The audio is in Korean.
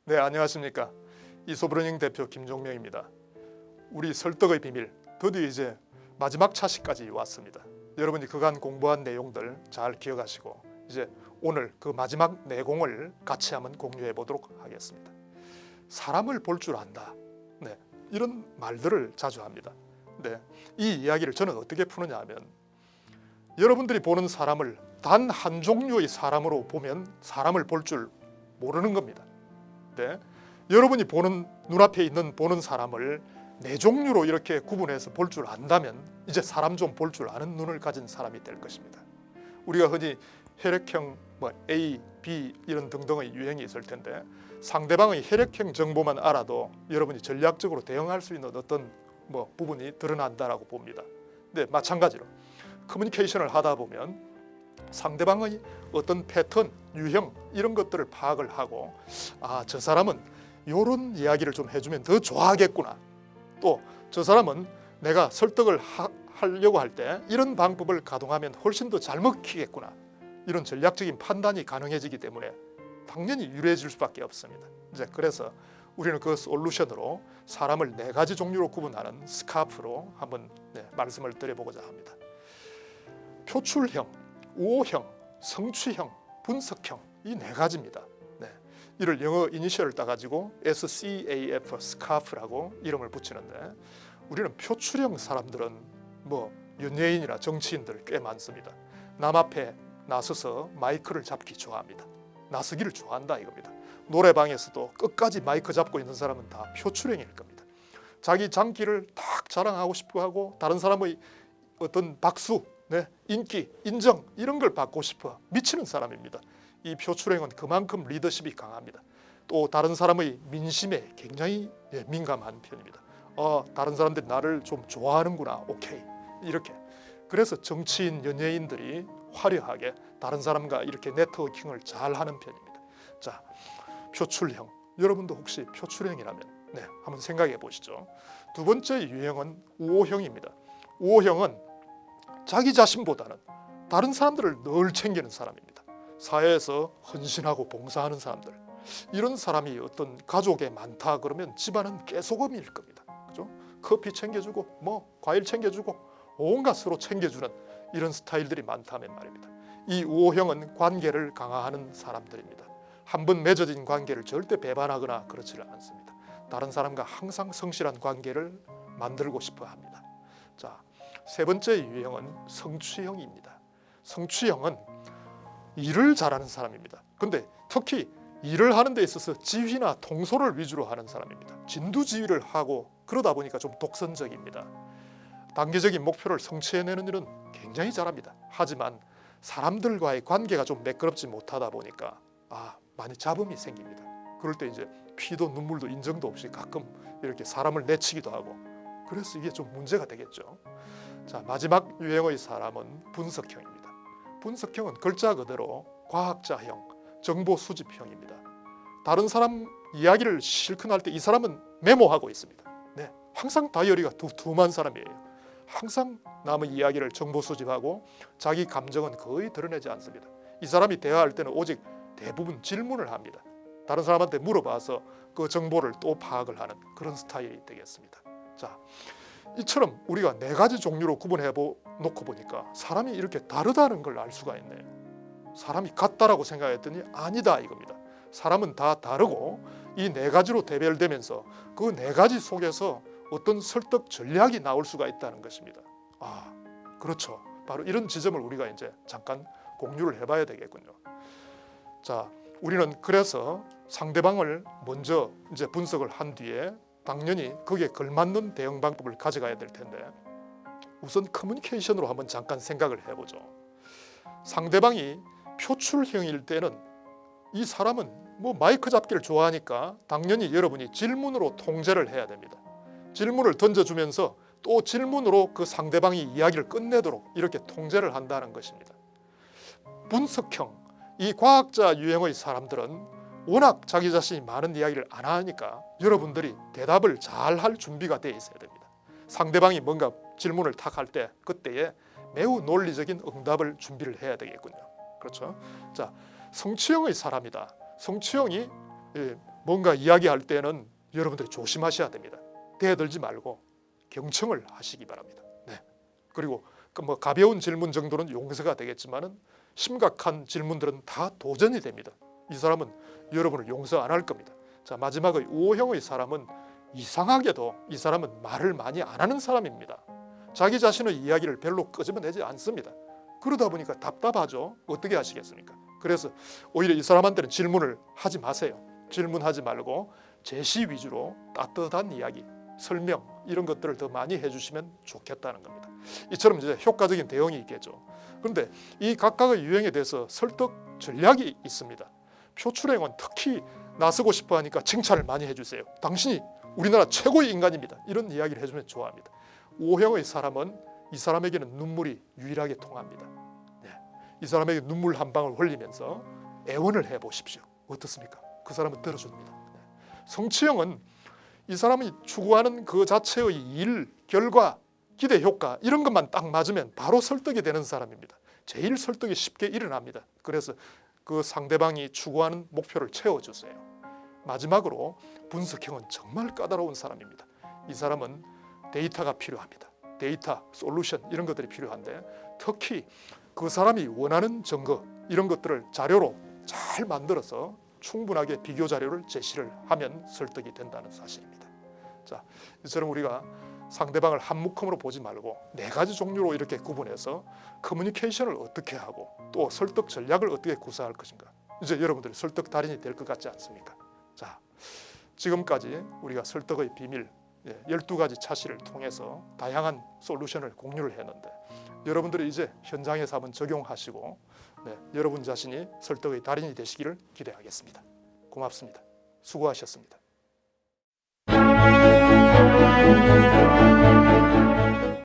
네, 안녕하십니까. 이소브러닝 대표 김종명입니다. 우리 설득의 비밀 드디어 이제 마지막 차시까지 왔습니다. 여러분이 그간 공부한 내용들 잘 기억하시고 이제 오늘 그 마지막 내공을 같이 한번 공유해 보도록 하겠습니다. 사람을 볼 줄 안다. 네, 이런 말들을 자주 합니다. 네, 이 이야기를 저는 어떻게 푸느냐 하면 여러분들이 보는 사람을 단 한 종류의 사람으로 보면 사람을 볼 줄 모르는 겁니다. 네, 여러분이 보는 눈앞에 있는 보는 사람을 네 종류로 이렇게 구분해서 볼 줄 안다면 이제 사람 좀 볼 줄 아는 눈을 가진 사람이 될 것입니다. 우리가 흔히 혈액형 A, B 이런 등등의 유형이 있을 텐데 상대방의 혈액형 정보만 알아도 여러분이 전략적으로 대응할 수 있는 어떤 부분이 드러난다라고 봅니다. 네, 마찬가지로 커뮤니케이션을 하다 보면 상대방의 어떤 패턴, 유형 이런 것들을 파악을 하고 저 사람은 이런 이야기를 좀 해주면 더 좋아하겠구나. 또 저 사람은 내가 설득을 하려고 할 때 이런 방법을 가동하면 훨씬 더 잘 먹히겠구나. 이런 전략적인 판단이 가능해지기 때문에 당연히 유리해질 수밖에 없습니다. 이제 그래서 우리는 그 솔루션으로 사람을 네 가지 종류로 구분하는 스카프로 한번 말씀을 드려보고자 합니다. 표출형, 우호형, 성취형, 분석형 이 네 가지입니다. 네, 이를 영어 이니셜을 따가지고 SCAF, 스카프라고 이름을 붙이는데 우리는 표출형 사람들은 연예인이나 정치인들 꽤 많습니다. 남 앞에 나서서 마이크를 잡기 좋아합니다. 나서기를 좋아한다 이겁니다. 노래방에서도 끝까지 마이크 잡고 있는 사람은 다 표출형일 겁니다. 자기 장기를 딱 자랑하고 싶어 하고 다른 사람의 어떤 박수, 인기, 인정 이런 걸 받고 싶어 미치는 사람입니다. 이 표출형은 그만큼 리더십이 강합니다. 또 다른 사람의 민심에 굉장히 민감한 편입니다. 다른 사람들이 나를 좀 좋아하는구나, 오케이 이렇게. 그래서 정치인, 연예인들이 화려하게 다른 사람과 이렇게 네트워킹을 잘 하는 편입니다. 자, 표출형. 여러분도 혹시 표출형이라면 한번 생각해 보시죠. 두 번째 유형은 우호형입니다. 우호형은 자기 자신보다는 다른 사람들을 늘 챙기는 사람입니다. 사회에서 헌신하고 봉사하는 사람들. 이런 사람이 어떤 가족에 많다 그러면 집안은 깨소금일 겁니다. 그죠? 커피 챙겨주고 과일 챙겨주고 온갖 서로 챙겨주는 이런 스타일들이 많다면 말입니다. 이 우호형은 관계를 강화하는 사람들입니다. 한번 맺어진 관계를 절대 배반하거나 그렇지를 않습니다. 다른 사람과 항상 성실한 관계를 만들고 싶어 합니다. 자, 세 번째 유형은 성취형입니다. 성취형은 일을 잘하는 사람입니다. 근데 특히 일을 하는 데 있어서 지휘나 통솔을 위주로 하는 사람입니다. 진두지휘를 하고 그러다 보니까 좀 독선적입니다. 단계적인 목표를 성취해내는 일은 굉장히 잘합니다. 하지만 사람들과의 관계가 좀 매끄럽지 못하다 보니까 많이 잡음이 생깁니다. 그럴 때 이제 피도 눈물도 인정도 없이 가끔 이렇게 사람을 내치기도 하고 그래서 이게 좀 문제가 되겠죠. 자, 마지막 유형의 사람은 분석형입니다. 분석형은 글자 그대로 과학자형, 정보 수집형입니다. 다른 사람 이야기를 실컷 할 때 이 사람은 메모하고 있습니다. 항상 다이어리가 두툼한 사람이에요. 항상 남의 이야기를 정보 수집하고 자기 감정은 거의 드러내지 않습니다. 이 사람이 대화할 때는 오직 대부분 질문을 합니다. 다른 사람한테 물어봐서 그 정보를 또 파악을 하는 그런 스타일이 되겠습니다. 자, 이처럼 우리가 네 가지 종류로 구분해 놓고 보니까 사람이 이렇게 다르다는 걸 알 수가 있네요. 사람이 같다라고 생각했더니 아니다 이겁니다. 사람은 다 다르고 이 네 가지로 대별되면서 그 네 가지 속에서 어떤 설득 전략이 나올 수가 있다는 것입니다. 그렇죠. 바로 이런 지점을 우리가 이제 잠깐 공유를 해봐야 되겠군요. 자, 우리는 그래서 상대방을 먼저 이제 분석을 한 뒤에 당연히 거기에 걸맞는 대응 방법을 가져가야 될 텐데 우선 커뮤니케이션으로 한번 잠깐 생각을 해보죠. 상대방이 표출형일 때는 이 사람은 마이크 잡기를 좋아하니까 당연히 여러분이 질문으로 통제를 해야 됩니다. 질문을 던져주면서 또 질문으로 그 상대방이 이야기를 끝내도록 이렇게 통제를 한다는 것입니다. 분석형, 이 과학자 유형의 사람들은 워낙 자기 자신이 많은 이야기를 안 하니까 여러분들이 대답을 잘 할 준비가 돼 있어야 됩니다. 상대방이 뭔가 질문을 탁 할 때 그때에 매우 논리적인 응답을 준비를 해야 되겠군요. 그렇죠? 자, 성취형의 사람이다. 성취형이 뭔가 이야기할 때는 여러분들이 조심하셔야 됩니다. 대들지 말고 경청을 하시기 바랍니다. 네. 그리고 뭐 가벼운 질문 정도는 용서가 되겠지만은 심각한 질문들은 다 도전이 됩니다. 이 사람은 여러분을 용서 안 할 겁니다. 자, 마지막의 O형의 사람은 이상하게도 이 사람은 말을 많이 안 하는 사람입니다. 자기 자신의 이야기를 별로 끄집어내지 않습니다. 그러다 보니까 답답하죠. 어떻게 하시겠습니까? 그래서 오히려 이 사람한테는 질문을 하지 마세요. 질문하지 말고 제시 위주로 따뜻한 이야기, 설명 이런 것들을 더 많이 해주시면 좋겠다는 겁니다. 이처럼 이제 효과적인 대응이 있겠죠. 그런데 이 각각의 유형에 대해서 설득 전략이 있습니다. 표출행은 특히 나서고 싶어 하니까 칭찬을 많이 해주세요. 당신이 우리나라 최고의 인간입니다. 이런 이야기를 해주면 좋아합니다. O형의 사람은 이 사람에게는 눈물이 유일하게 통합니다. 네. 이 사람에게 눈물 한 방울 흘리면서 애원을 해보십시오. 어떻습니까? 그 사람은 들어줍니다. 네. 성취형은 이 사람이 추구하는 그 자체의 일, 결과, 기대 효과 이런 것만 딱 맞으면 바로 설득이 되는 사람입니다. 제일 설득이 쉽게 일어납니다. 그래서 그 상대방이 추구하는 목표를 채워주세요. 마지막으로 분석형은 정말 까다로운 사람입니다. 이 사람은 데이터가 필요합니다. 데이터, 솔루션 이런 것들이 필요한데 특히 그 사람이 원하는 증거 이런 것들을 자료로 잘 만들어서 충분하게 비교 자료를 제시를 하면 설득이 된다는 사실입니다. 자, 이처럼 우리가 상대방을 한 묶음으로 보지 말고 네 가지 종류로 이렇게 구분해서 커뮤니케이션을 어떻게 하고 또 설득 전략을 어떻게 구사할 것인가. 이제 여러분들이 설득 달인이 될 것 같지 않습니까? 자, 지금까지 우리가 설득의 비밀 12가지 차시를 통해서 다양한 솔루션을 공유를 했는데 여러분들이 이제 현장에서 한번 적용하시고 여러분 자신이 설득의 달인이 되시기를 기대하겠습니다. 고맙습니다. 수고하셨습니다.